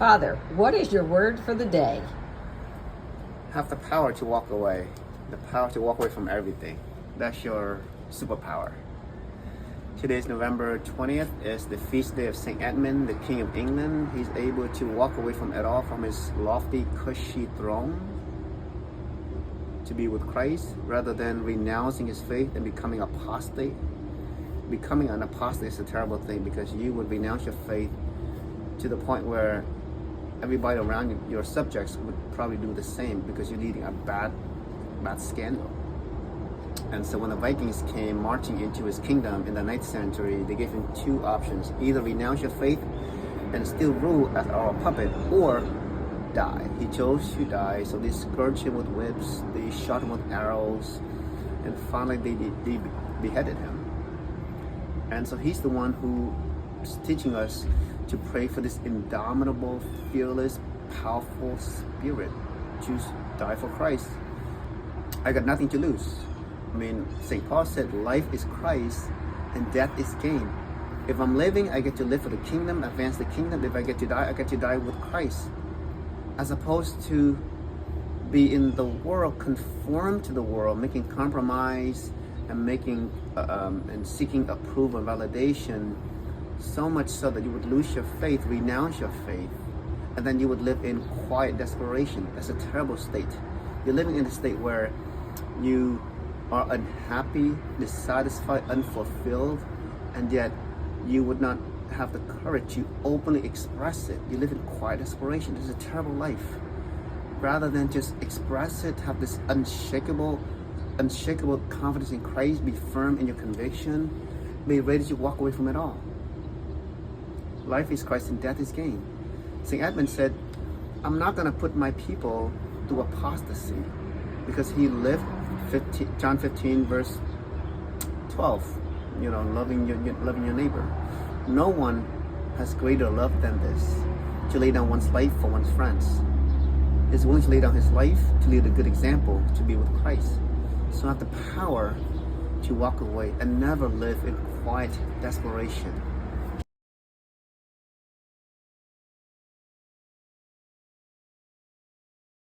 Father, what is your word for the day? Have the power to walk away. The power to walk away from everything. That's your superpower. Today is November 20th. It's the feast day of St. Edmund, the King of England. He's able to walk away from it all, from his lofty, cushy throne, to be with Christ, rather than renouncing his faith and becoming apostate. Becoming an apostate is a terrible thing, because you would renounce your faith to the point where everybody around you, your subjects, would probably do the same, because you're leading a bad scandal. And so when the Vikings came marching into his kingdom in the 9th century, they gave him two options: either renounce your faith and still rule as our puppet, or die. He chose to die, so they scourged him with whips, they shot him with arrows, and finally they beheaded him. And so he's the one who is teaching us to pray for this indomitable, fearless, powerful spirit to die for Christ. I got nothing to lose. I mean, St. Paul said, life is Christ and death is gain. If I'm living, I get to live for the kingdom, advance the kingdom. If I get to die, I get to die with Christ. As opposed to be in the world, conform to the world, making compromise and making and seeking approval and validation, so much so that you would lose your faith, renounce your faith, and then you would live in quiet desperation. That's a terrible state. You're living in a state where you are unhappy, dissatisfied, unfulfilled, and yet you would not have the courage to openly express it. You live in quiet desperation. It's a terrible life. Rather than just express it, have this unshakable confidence in Christ, be firm in your conviction, be ready to walk away from it all. Life is Christ and death is gain. St. Edmund said, I'm not going to put my people to apostasy, because he lived John 15 verse 12, loving your neighbor. No one has greater love than this, to lay down one's life for one's friends. He's willing to lay down his life to lead a good example, to be with Christ. So have the power to walk away and never live in quiet desperation.